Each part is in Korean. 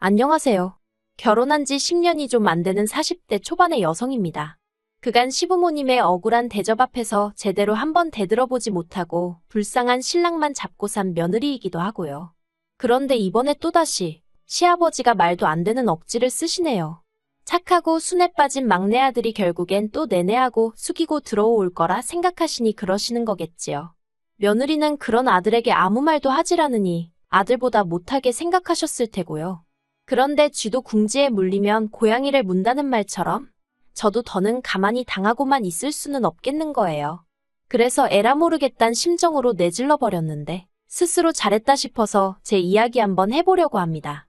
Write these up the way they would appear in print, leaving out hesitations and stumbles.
안녕하세요. 결혼한 지 10년이 좀 안 되는 40대 초반의 여성입니다. 그간 시부모님의 억울한 대접 앞에서 제대로 한번 대들어보지 못하고 불쌍한 신랑만 잡고 산 며느리이기도 하고요. 그런데 이번에 또다시 시아버지가 말도 안 되는 억지를 쓰시네요. 착하고 순에 빠진 막내 아들이 결국엔 또 내내하고 숙이고 들어올 거라 생각하시니 그러시는 거겠지요. 며느리는 그런 아들에게 아무 말도 하질 않으니 아들보다 못하게 생각하셨을 테고요. 그런데 쥐도 궁지에 물리면 고양이를 문다는 말처럼 저도 더는 가만히 당하고만 있을 수는 없겠는 거예요. 그래서 에라 모르겠단 심정으로 내질러 버렸는데 스스로 잘했다 싶어서 제 이야기 한번 해보려고 합니다.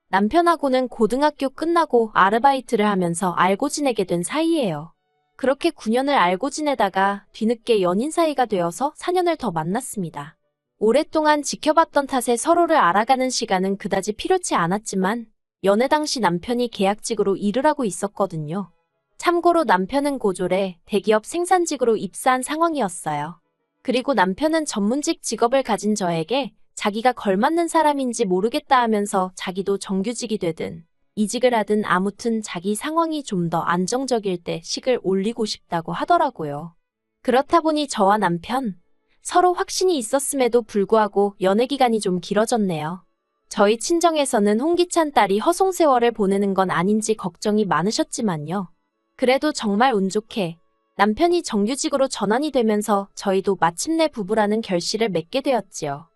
남편하고는 고등학교 끝나고 아르바이트를 하면서 알고 지내게 된 사이예요. 그렇게 9년을 알고 지내다가 뒤늦게 연인 사이가 되어서 4년을 더 만났습니다. 오랫동안 지켜봤던 탓에 서로를 알아가는 시간은 그다지 필요치 않았지만 연애 당시 남편이 계약직으로 일을 하고 있었거든요. 참고로 남편은 고졸에 대기업 생산직으로 입사한 상황이었어요. 그리고 남편은 전문직 직업을 가진 저에게 자기가 걸맞는 사람인지 모르겠다 하면서 자기도 정규직이 되든 이직을 하든 아무튼 자기 상황이 좀 더 안정적일 때 식을 올리고 싶다고 하더라고요. 그렇다 보니 저와 남편 서로 확신이 있었음에도 불구하고 연애 기간이 좀 길어졌네요. 저희 친정에서는 홍기찬 딸이 허송세월을 보내는 건 아닌지 걱정이 많으셨지만요. 그래도 정말 운 좋게 남편이 정규직으로 전환이 되면서 저희도 마침내 부부라는 결실을 맺게 되었지요.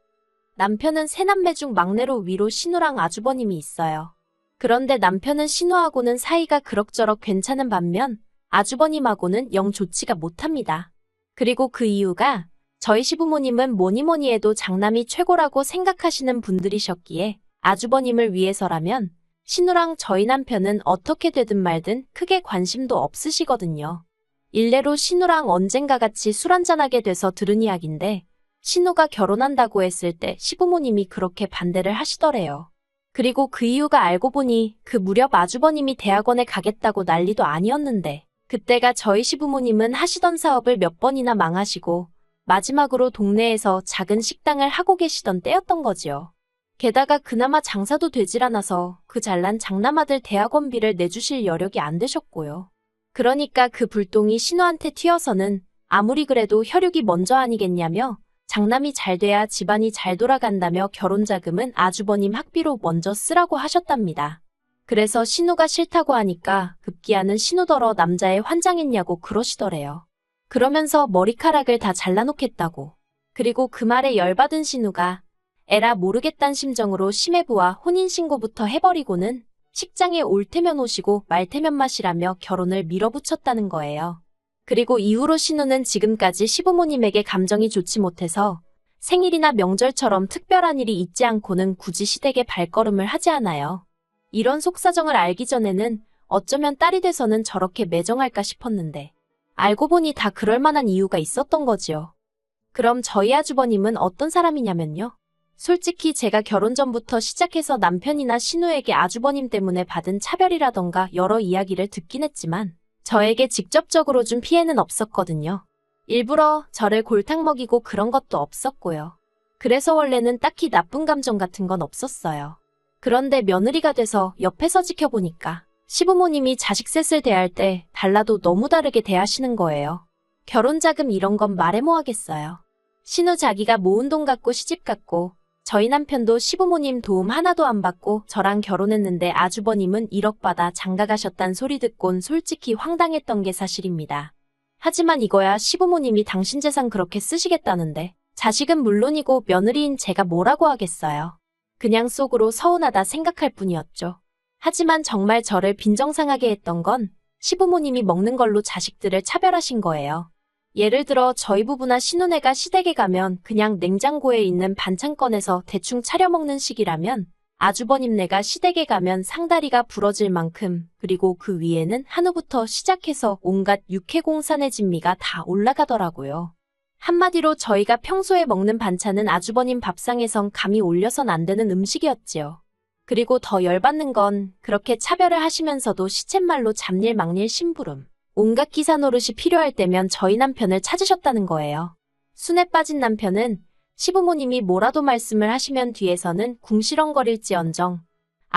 남편은 세 남매 중 막내로 위로 신우랑 아주버님이 있어요. 그런데 남편은 신우하고는 사이가 그럭저럭 괜찮은 반면 아주버님하고는 영 좋지가 못합니다. 그리고 그 이유가 저희 시부모님은 뭐니뭐니 해도 장남이 최고라고 생각하시는 분들이셨기에 아주버님을 위해서라면 신우랑 저희 남편은 어떻게 되든 말든 크게 관심도 없으시거든요. 일례로 신우랑 언젠가 같이 술 한잔하게 돼서 들은 이야기인데 신우가 결혼한다고 했을 때 시부모님이 그렇게 반대를 하시더래요. 그리고 그 이유가 알고 보니 그 무렵 아주버님이 대학원에 가겠다고 난리도 아니었는데 그때가 저희 시부모님은 하시던 사업을 몇 번이나 망하시고 마지막으로 동네에서 작은 식당을 하고 계시던 때였던 거지요. 게다가 그나마 장사도 되질 않아서 그 잘난 장남아들 대학원비를 내주실 여력이 안 되셨고요. 그러니까 그 불똥이 신우한테 튀어서는 아무리 그래도 혈육이 먼저 아니겠냐며 장남이 잘 돼야 집안이 잘 돌아간다며 결혼자금은 아주버님 학비로 먼저 쓰라고 하셨답니다. 그래서 신우가 싫다고 하니까 급기야는 신우더러 남자애 환장했냐고 그러시더래요. 그러면서 머리카락을 다 잘라놓겠다고. 그리고 그 말에 열받은 신우가 에라 모르겠단 심정으로 시매부와 혼인신고부터 해버리고는 식장에 올 테면 오시고 말 테면 마시라며 결혼을 밀어붙였다는 거예요. 그리고 이후로 신우는 지금까지 시부모님에게 감정이 좋지 못해서 생일이나 명절처럼 특별한 일이 있지 않고는 굳이 시댁에 발걸음을 하지 않아요. 이런 속사정을 알기 전에는 어쩌면 딸이 돼서는 저렇게 매정할까 싶었는데 알고 보니 다 그럴 만한 이유가 있었던 거지요. 그럼 저희 아주버님은 어떤 사람이냐면요. 솔직히 제가 결혼 전부터 시작해서 남편이나 신우에게 아주버님 때문에 받은 차별이라던가 여러 이야기를 듣긴 했지만 저에게 직접적으로 준 피해는 없었거든요. 일부러 저를 골탕 먹이고 그런 것도 없었고요. 그래서 원래는 딱히 나쁜 감정 같은 건 없었어요. 그런데 며느리가 돼서 옆에서 지켜보니까 시부모님이 자식 셋을 대할 때 달라도 너무 다르게 대하시는 거예요. 결혼자금 이런 건 말해 뭐 하겠어요. 신우 자기가 모은 돈 갖고 시집 갔고 저희 남편도 시부모님 도움 하나도 안 받고 저랑 결혼했는데 아주버님은 1억 받아 장가가셨단 소리 듣곤 솔직히 황당했던 게 사실입니다. 하지만 이거야 시부모님이 당신 재산 그렇게 쓰시겠다는데 자식은 물론이고 며느리인 제가 뭐라고 하겠어요. 그냥 속으로 서운하다 생각할 뿐이었죠. 하지만 정말 저를 빈정상하게 했던 건 시부모님이 먹는 걸로 자식들을 차별하신 거예요. 예를 들어 저희 부부나 신혼애가 시댁에 가면 그냥 냉장고에 있는 반찬 꺼내서 대충 차려 먹는 식이라면 아주버님네가 시댁에 가면 상다리가 부러질 만큼 그리고 그 위에는 한우부터 시작해서 온갖 육해공산의 진미가 다 올라가더라고요. 한마디로 저희가 평소에 먹는 반찬은 아주버님 밥상에선 감히 올려선 안 되는 음식이었지요. 그리고 더 열받는 건 그렇게 차별을 하시면서도 시쳇말로 잡일 막일 심부름. 온갖 기사 노릇이 필요할 때면 저희 남편을 찾으셨다는 거예요. 순에 빠진 남편은 시부모님이 뭐라도 말씀을 하시면 뒤에서는 궁시렁거릴지언정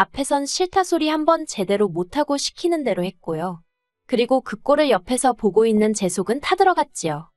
앞에선 싫다 소리 한번 제대로 못하고 시키는 대로 했고요. 그리고 그 꼴을 옆에서 보고 있는 제 속은 타들어갔지요.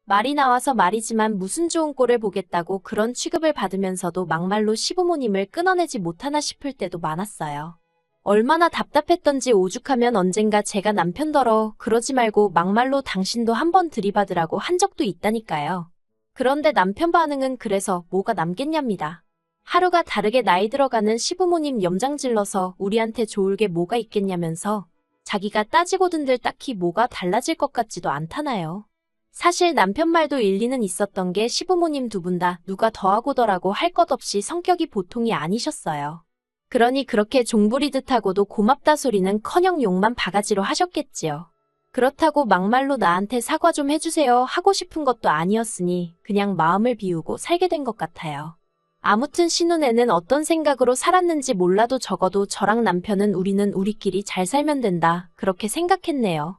말이 나와서 말이지만 무슨 좋은 꼴을 보겠다고 그런 취급을 받으면서도 막말로 시부모님을 끊어내지 못하나 싶을 때도 많았어요. 얼마나 답답했던지 오죽하면 언젠가 제가 남편더러 그러지 말고 막말로 당신도 한번 들이받으라고 한 적도 있다니까요. 그런데 남편 반응은 그래서 뭐가 남겠냐입니다. 하루가 다르게 나이 들어가는 시부모님 염장질러서 우리한테 좋을 게 뭐가 있겠냐면서 자기가 따지고든들 딱히 뭐가 달라질 것 같지도 않다나요. 사실 남편 말도 일리는 있었던 게 시부모님 두 분 다 누가 더하고더라고 할 것 없이 성격이 보통이 아니셨어요. 그러니 그렇게 종부리듯 하고도 고맙다 소리는커녕 욕만 바가지로 하셨겠지요. 그렇다고 막말로 나한테 사과 좀 해주세요 하고 싶은 것도 아니었으니 그냥 마음을 비우고 살게 된 것 같아요. 아무튼 신혼에는 어떤 생각으로 살았는지 몰라도 적어도 저랑 남편은 우리는 우리끼리 잘 살면 된다 그렇게 생각했네요.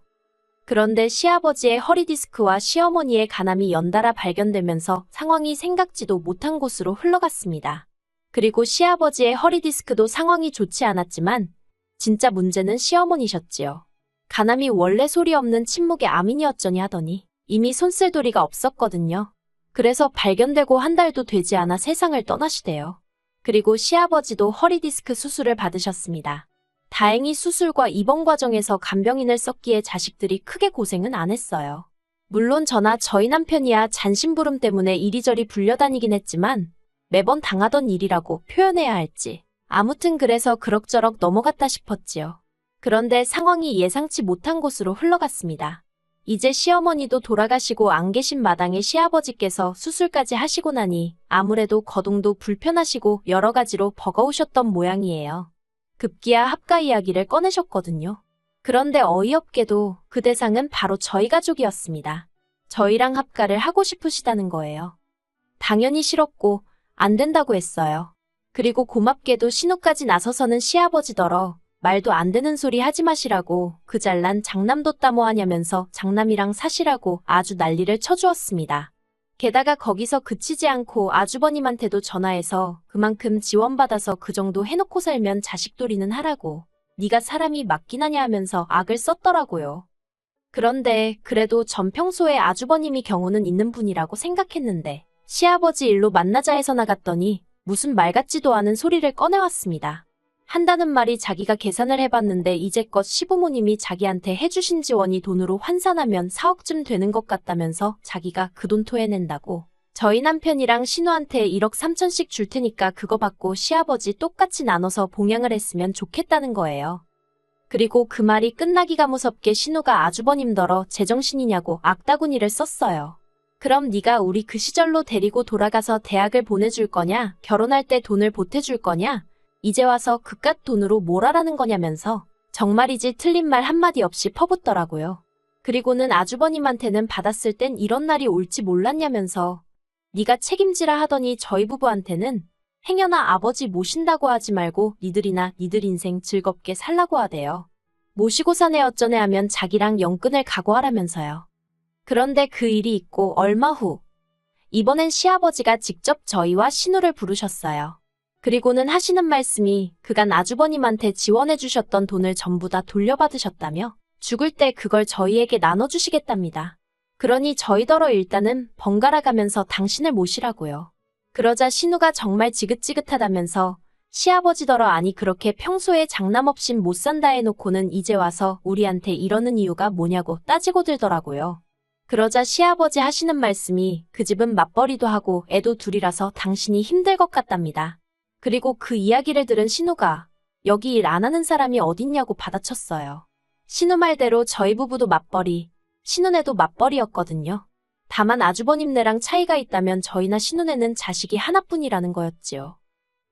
그런데 시아버지의 허리디스크와 시어머니의 간암이 연달아 발견되면서 상황이 생각지도 못한 곳으로 흘러갔습니다. 그리고 시아버지의 허리디스크도 상황이 좋지 않았지만 진짜 문제는 시어머니셨지요. 간암이 원래 소리 없는 침묵의 암이니 어쩌니 하더니 이미 손쓸 도리가 없었거든요. 그래서 발견되고 한 달도 되지 않아 세상을 떠나시대요. 그리고 시아버지도 허리디스크 수술을 받으셨습니다. 다행히 수술과 입원 과정에서 간병인을 썼기에 자식들이 크게 고생은 안 했어요. 물론 저나 저희 남편이야 잔심부름 때문에 이리저리 불려다니긴 했지만 매번 당하던 일이라고 표현해야 할지 아무튼 그래서 그럭저럭 넘어갔다 싶었지요. 그런데 상황이 예상치 못한 곳으로 흘러갔습니다. 이제 시어머니도 돌아가시고 안 계신 마당에 시아버지께서 수술까지 하시고 나니 아무래도 거동도 불편하시고 여러 가지로 버거우셨던 모양이에요. 급기야 합가 이야기를 꺼내셨거든요. 그런데 어이없게도 그 대상은 바로 저희 가족이었습니다. 저희랑 합가를 하고 싶으시다는 거예요. 당연히 싫었고 안 된다고 했어요. 그리고 고맙게도 신호까지 나서서는 시아버지더러 말도 안 되는 소리 하지 마시라고 그 잘난 장남도 따모하냐면서 장남이랑 사시라고 아주 난리를 쳐주었습니다. 게다가 거기서 그치지 않고 아주버님한테도 전화해서 그만큼 지원받아서 그 정도 해놓고 살면 자식돌이는 하라고 네가 사람이 맞긴 하냐 하면서 악을 썼더라고요. 그런데 그래도 전 평소에 아주버님이 경우는 있는 분이라고 생각했는데 시아버지 일로 만나자 해서 나갔더니 무슨 말 같지도 않은 소리를 꺼내왔습니다. 한다는 말이 자기가 계산을 해봤는데 이제껏 시부모님이 자기한테 해주신 지원이 돈으로 환산하면 4억쯤 되는 것 같다면서 자기가 그 돈 토해낸다고. 저희 남편이랑 신우한테 1억 3천씩 줄 테니까 그거 받고 시아버지 똑같이 나눠서 봉양을 했으면 좋겠다는 거예요. 그리고 그 말이 끝나기가 무섭게 신우가 아주버님더러 제정신이냐고 악다구니를 썼어요. 그럼 네가 우리 그 시절로 데리고 돌아가서 대학을 보내줄 거냐? 결혼할 때 돈을 보태줄 거냐? 이제 와서 그깟 돈으로 뭘 하라는 거냐면서 정말이지 틀린 말 한마디 없이 퍼붓더라고요. 그리고는 아주버님한테는 받았을 땐 이런 날이 올지 몰랐냐면서 네가 책임지라 하더니 저희 부부한테는 행여나 아버지 모신다고 하지 말고 니들이나 니들 인생 즐겁게 살라고 하대요. 모시고 사내 어쩌네 하면 자기랑 영끈을 각오하라면서요. 그런데 그 일이 있고 얼마 후 이번엔 시아버지가 직접 저희와 신우를 부르셨어요. 그리고는 하시는 말씀이 그간 아주버님한테 지원해 주셨던 돈을 전부 다 돌려받으셨다며 죽을 때 그걸 저희에게 나눠주시겠답니다. 그러니 저희더러 일단은 번갈아 가면서 당신을 모시라고요. 그러자 신우가 정말 지긋지긋하다면서 시아버지더러 아니 그렇게 평소에 장남 없인 못 산다 해놓고는 이제 와서 우리한테 이러는 이유가 뭐냐고 따지고 들더라고요. 그러자 시아버지 하시는 말씀이 그 집은 맞벌이도 하고 애도 둘이라서 당신이 힘들 것 같답니다. 그리고 그 이야기를 들은 신우가 여기 일 안 하는 사람이 어딨냐고 받아쳤어요. 신우 말대로 저희 부부도 맞벌이, 신우네도 맞벌이였거든요. 다만 아주버님네랑 차이가 있다면 저희나 신우네는 자식이 하나뿐이라는 거였지요.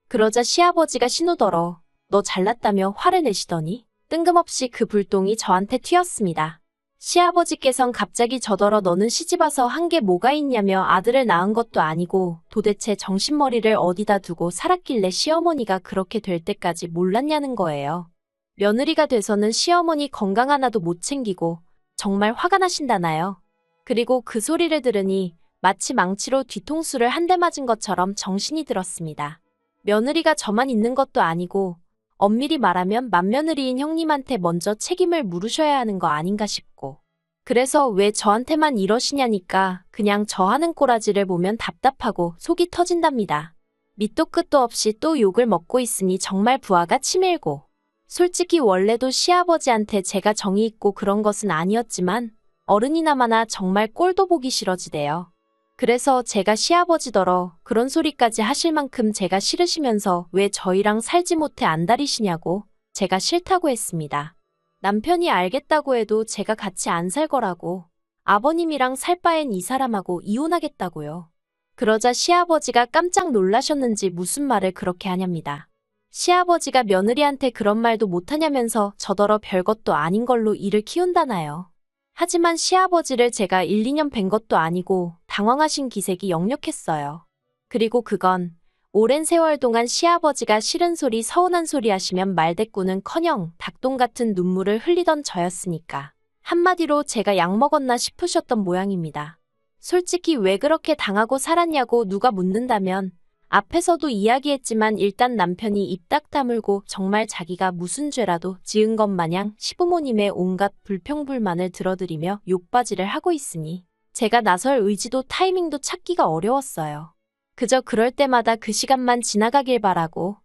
그러자 시아버지가 신우더러 너 잘났다며 화를 내시더니 뜬금없이 그 불똥이 저한테 튀었습니다. 시아버지께선 갑자기 저더러 너는 시집와서 한 게 뭐가 있냐며 아들을 낳은 것도 아니고 도대체 정신머리를 어디다 두고 살았길래 시어머니가 그렇게 될 때까지 몰랐냐는 거예요. 며느리가 돼서는 시어머니 건강 하나도 못 챙기고 정말 화가 나신다나요. 그리고 그 소리를 들으니 마치 망치로 뒤통수를 한 대 맞은 것처럼 정신이 들었습니다. 며느리가 저만 있는 것도 아니고 엄밀히 말하면 맏며느리인 형님한테 먼저 책임을 물으셔야 하는 거 아닌가 싶고. 그래서 왜 저한테만 이러시냐니까 그냥 저 하는 꼬라지를 보면 답답하고 속이 터진답니다. 밑도 끝도 없이 또 욕을 먹고 있으니 정말 부하가 치밀고. 솔직히 원래도 시아버지한테 제가 정이 있고 그런 것은 아니었지만 어른이나마나 정말 꼴도 보기 싫어지대요. 그래서 제가 시아버지더러 그런 소리까지 하실 만큼 제가 싫으시면서 왜 저희랑 살지 못해 안달이시냐고 제가 싫다고 했습니다. 남편이 알겠다고 해도 제가 같이 안 살 거라고, 아버님이랑 살 바엔 이 사람하고 이혼하겠다고요. 그러자 시아버지가 깜짝 놀라셨는지 무슨 말을 그렇게 하냐입니다. 시아버지가 며느리한테 그런 말도 못하냐면서 저더러 별것도 아닌 걸로 일을 키운다나요. 하지만 시아버지를 제가 1, 2년 뵌 것도 아니고 당황하신 기색이 역력했어요. 그리고 그건 오랜 세월 동안 시아버지가 싫은 소리 서운한 소리 하시면 말대꾸는커녕 닭똥 같은 눈물을 흘리던 저였으니까. 한마디로 제가 약 먹었나 싶으셨던 모양입니다. 솔직히 왜 그렇게 당하고 살았냐고 누가 묻는다면 앞에서도 이야기했지만 일단 남편이 입 딱 다물고 정말 자기가 무슨 죄라도 지은 것 마냥 시부모님의 온갖 불평불만을 들어드리며 욕바지를 하고 있으니 제가 나설 의지도 타이밍도 찾기가 어려웠어요. 그저 그럴 때마다 그 시간만 지나가길 바라고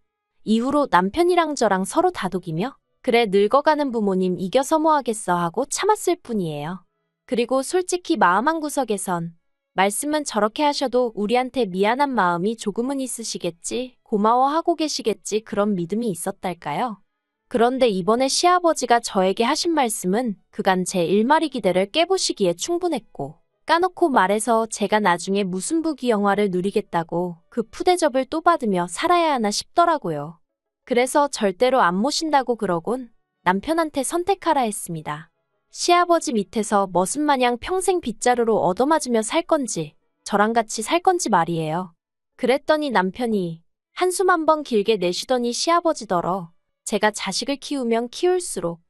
이후로 남편이랑 저랑 서로 다독이며 그래 늙어가는 부모님 이겨서 뭐 하겠어 하고 참았을 뿐이에요. 그리고 솔직히 마음 한구석에선 말씀은 저렇게 하셔도 우리한테 미안한 마음이 조금은 있으시겠지, 고마워하고 계시겠지 그런 믿음이 있었달까요? 그런데 이번에 시아버지가 저에게 하신 말씀은 그간 제 일마리 기대를 깨부시기에 충분했고 까놓고 말해서 제가 나중에 무슨 부귀영화를 누리겠다고 그 푸대접을 또 받으며 살아야 하나 싶더라고요. 그래서 절대로 안 모신다고 그러곤 남편한테 선택하라 했습니다. 시아버지 밑에서 머슴마냥 평생 빗자루로 얻어맞으며 살 건지 저랑 같이 살 건지 말이에요. 그랬더니 남편이 한숨 한번 길게 내쉬더니 시아버지더러 제가 자식을 키우면 키울수록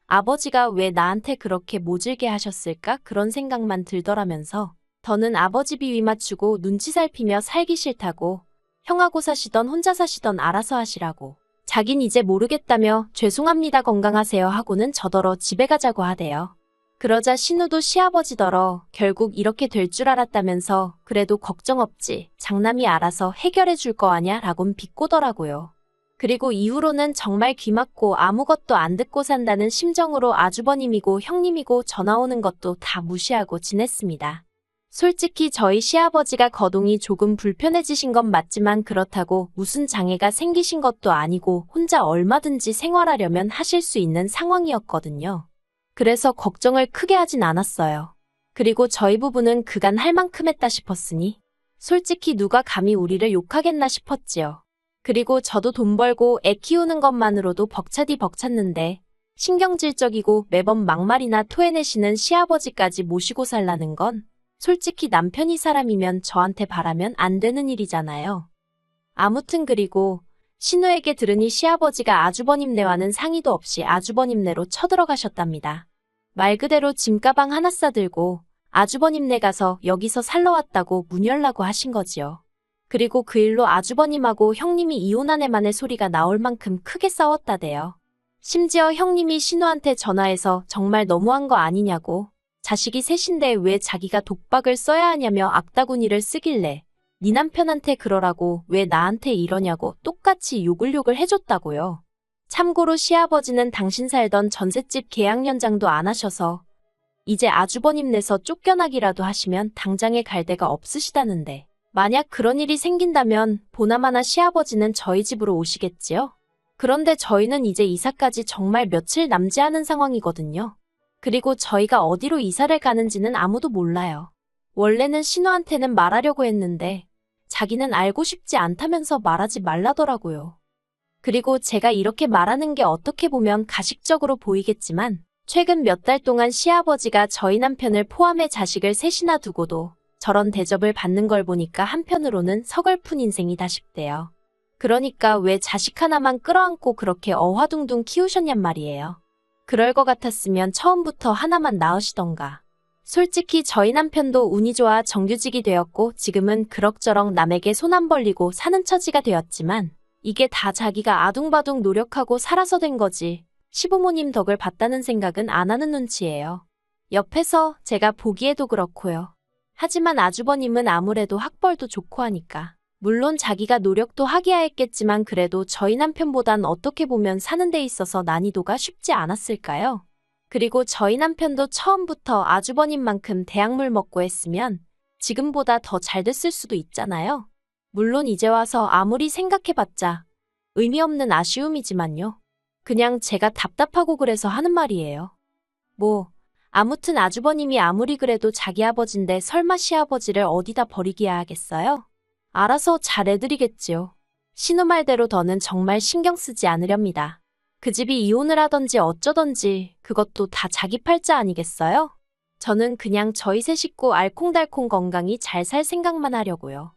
아버지가 왜 나한테 그렇게 모질게 하셨을까 그런 생각만 들더라면서 더는 아버지 비위 맞추고 눈치 살피며 살기 싫다고 형하고 사시던 혼자 사시던 알아서 하시라고 자긴 이제 모르겠다며 죄송합니다 건강하세요 하고는 저더러 집에 가자고 하대요. 그러자 신우도 시아버지더러 결국 이렇게 될 줄 알았다면서 그래도 걱정 없지 장남이 알아서 해결해 줄 거 아냐 라곤 비꼬더라고요. 그리고 이후로는 정말 귀 막고 아무것도 안 듣고 산다는 심정으로 아주버님이고 형님이고 전화 오는 것도 다 무시하고 지냈습니다. 솔직히 저희 시아버지가 거동이 조금 불편해지신 건 맞지만 그렇다고 무슨 장애가 생기신 것도 아니고 혼자 얼마든지 생활하려면 하실 수 있는 상황이었거든요. 그래서 걱정을 크게 하진 않았어요. 그리고 저희 부부는 그간 할 만큼 했다 싶었으니 솔직히 누가 감히 우리를 욕하겠나 싶었지요. 그리고 저도 돈 벌고 애 키우는 것만으로도 벅차디 벅찼는데 신경질적이고 매번 막말이나 토해내시는 시아버지까지 모시고 살라는 건 솔직히 남편이 사람이면 저한테 바라면 안 되는 일이잖아요. 아무튼 그리고 신우에게 들으니 시아버지가 아주버님네와는 상의도 없이 아주버님네로 쳐들어가셨답니다. 말 그대로 짐가방 하나 싸들고 아주버님네 가서 여기서 살러 왔다고 문 열라고 하신 거지요. 그리고 그 일로 아주버님하고 형님이 이혼한 애만의 소리가 나올 만큼 크게 싸웠다대요. 심지어 형님이 신우한테 전화해서 정말 너무한 거 아니냐고 자식이 셋인데 왜 자기가 독박을 써야 하냐며 악다구니를 쓰길래 네 남편한테 그러라고 왜 나한테 이러냐고 똑같이 욕을 해줬다고요. 참고로 시아버지는 당신 살던 전셋집 계약 연장도 안 하셔서 이제 아주버님네서 쫓겨나기라도 하시면 당장에 갈 데가 없으시다는데 만약 그런 일이 생긴다면 보나마나 시아버지는 저희 집으로 오시겠지요? 그런데 저희는 이제 이사까지 정말 며칠 남지 않은 상황이거든요. 그리고 저희가 어디로 이사를 가는지는 아무도 몰라요. 원래는 신우한테는 말하려고 했는데 자기는 알고 싶지 않다면서 말하지 말라더라고요. 그리고 제가 이렇게 말하는 게 어떻게 보면 가식적으로 보이겠지만 최근 몇 달 동안 시아버지가 저희 남편을 포함해 자식을 셋이나 두고도 저런 대접을 받는 걸 보니까 한편으로는 서글픈 인생이다 싶대요. 그러니까 왜 자식 하나만 끌어안고 그렇게 어화둥둥 키우셨냔 말이에요. 그럴 것 같았으면 처음부터 하나만 낳으시던가. 솔직히 저희 남편도 운이 좋아 정규직이 되었고 지금은 그럭저럭 남에게 손 안 벌리고 사는 처지가 되었지만 이게 다 자기가 아둥바둥 노력하고 살아서 된 거지. 시부모님 덕을 봤다는 생각은 안 하는 눈치예요. 옆에서 제가 보기에도 그렇고요. 하지만 아주버님은 아무래도 학벌도 좋고 하니까. 물론 자기가 노력도 하기야 했겠지만 그래도 저희 남편보단 어떻게 보면 사는 데 있어서 난이도가 쉽지 않았을까요? 그리고 저희 남편도 처음부터 아주버님만큼 대학물 먹고 했으면 지금보다 더 잘 됐을 수도 있잖아요. 물론 이제 와서 아무리 생각해봤자 의미 없는 아쉬움이지만요. 그냥 제가 답답하고 그래서 하는 말이에요. 아무튼 아주버님이 아무리 그래도 자기 아버지인데 설마 시아버지를 어디다 버리기야 하겠어요? 알아서 잘해드리겠지요. 신우 말대로 더는 정말 신경 쓰지 않으렵니다. 그 집이 이혼을 하던지 어쩌던지 그것도 다 자기 팔자 아니겠어요? 저는 그냥 저희 세 식구 알콩달콩 건강히 잘 살 생각만 하려고요.